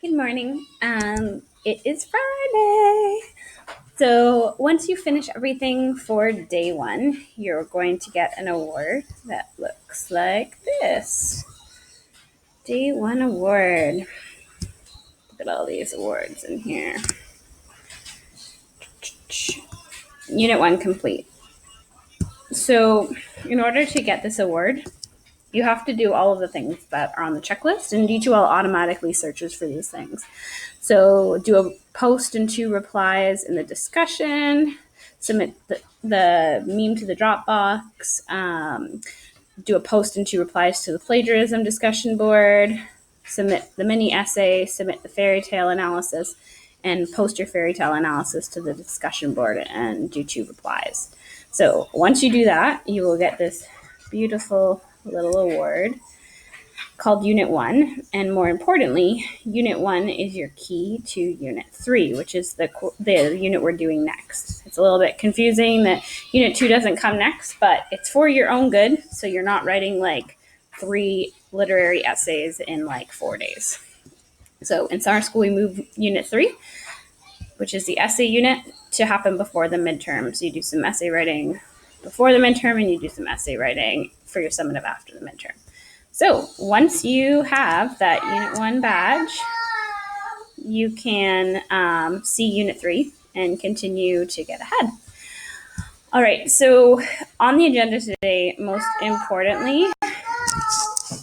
Good morning. It is Friday. So once you finish everything for day one, you're going to get an award that looks like this. Day one award. Look at all these awards in here. Unit one complete. So in order to get this award, you have to do all of the things that are on the checklist, and D2L automatically searches for these things. So do a post and 2 replies in the discussion, submit the meme to the Dropbox, do a post and 2 replies to the plagiarism discussion board, submit the mini essay, submit the fairy tale analysis, and post your fairy tale analysis to the discussion board and do 2 replies. So once you do that, you will get this beautiful little award called Unit 1. And more importantly, Unit 1 is your key to Unit 3, which is the unit we're doing next. It's a little bit confusing that Unit 2 doesn't come next, but it's for your own good, so you're not writing like 3 literary essays in like 4 days. So in summer school, we move Unit 3, which is the essay unit, to happen before the midterm. So you do some essay writing before the midterm, and you do some essay writing for your summative after the midterm. So once you have that Unit 1 badge, you can see Unit 3 and continue to get ahead. All right, so on the agenda today, most importantly,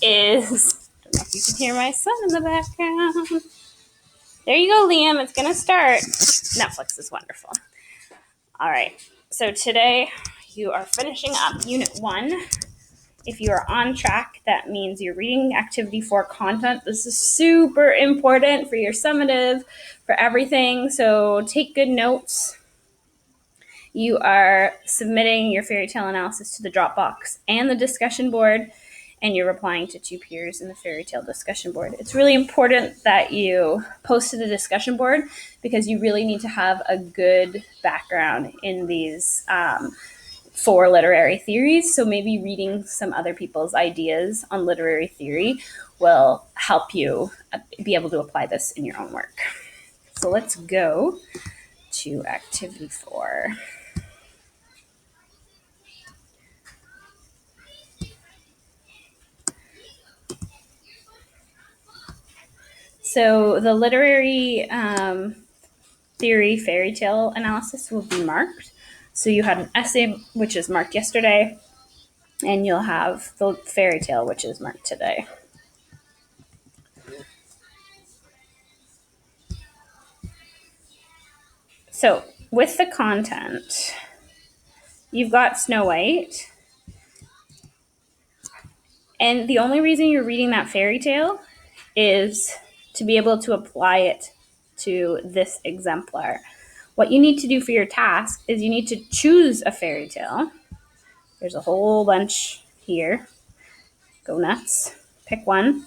is, I don't know if you can hear my son in the background. There you go, Liam, it's gonna start. Netflix is wonderful. All right, so today you are finishing up Unit 1. If you are on track, that means you're reading Activity 4 content. This is super important for your summative, for everything, so take good notes. You are submitting your fairy tale analysis to the Dropbox and the discussion board, and you're replying to 2 peers in the fairy tale discussion board. It's really important that you post to the discussion board because you really need to have a good background in these 4 literary theories. So maybe reading some other people's ideas on literary theory will help you be able to apply this in your own work. So let's go to Activity 4. So the literary theory fairy tale analysis will be marked. So you had an essay, which is marked yesterday, and you'll have the fairy tale, which is marked today. So with the content, you've got Snow White, and the only reason you're reading that fairy tale is to be able to apply it to this exemplar. What you need to do for your task is you need to choose a fairy tale. There's a whole bunch here. Go nuts. Pick one.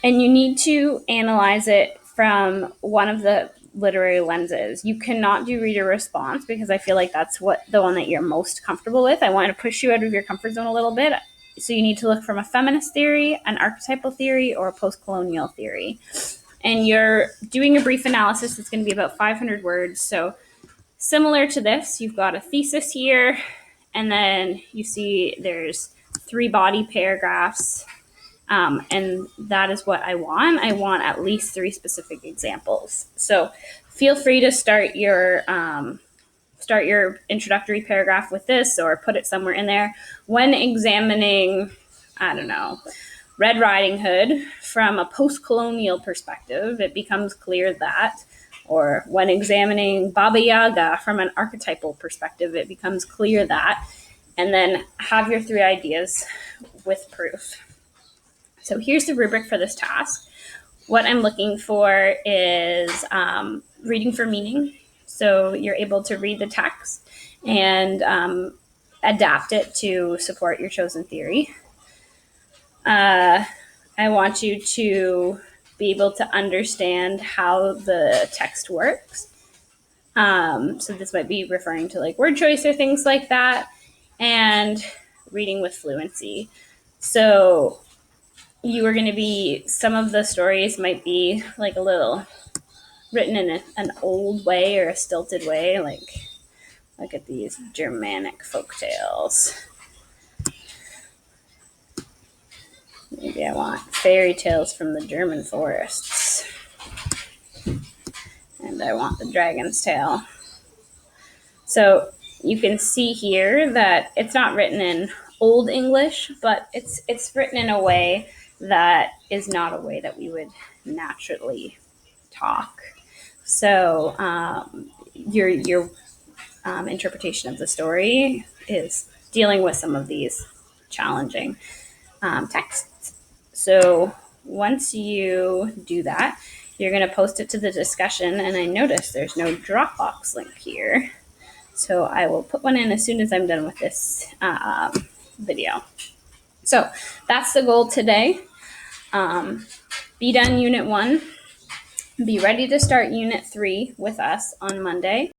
And you need to analyze it from one of the literary lenses. You cannot do reader response because I feel like that's the one that you're most comfortable with. I want to push you out of your comfort zone a little bit. So you need to look from a feminist theory, an archetypal theory, or a post-colonial theory. And you're doing a brief analysis. It's going to be about 500 words. So similar to this, you've got a thesis here, and then you see there's 3 body paragraphs. And that is what I want. I want at least 3 specific examples. So feel free to start your introductory paragraph with this or put it somewhere in there. When examining, I don't know, Red Riding Hood from a post-colonial perspective, it becomes clear that, or when examining Baba Yaga from an archetypal perspective, it becomes clear that, and then have your 3 ideas with proof. So here's the rubric for this task. What I'm looking for is reading for meaning. So you're able to read the text and adapt it to support your chosen theory. I want you to be able to understand how the text works. So this might be referring to like word choice or things like that, and reading with fluency. So you are going to be, some of the stories might be like a little written in an old way or a stilted way. Like, look at these Germanic folk tales. Maybe I want fairy tales from the German forests. And I want the dragon's tail. So you can see here that it's not written in Old English, but it's written in a way that is not a way that we would naturally talk. So your interpretation of the story is dealing with some of these challenging texts. So once you do that, you're going to post it to the discussion. And I notice there's no Dropbox link here. So I will put one in as soon as I'm done with this video. So that's the goal today. Be done Unit 1. Be ready to start Unit 3 with us on Monday.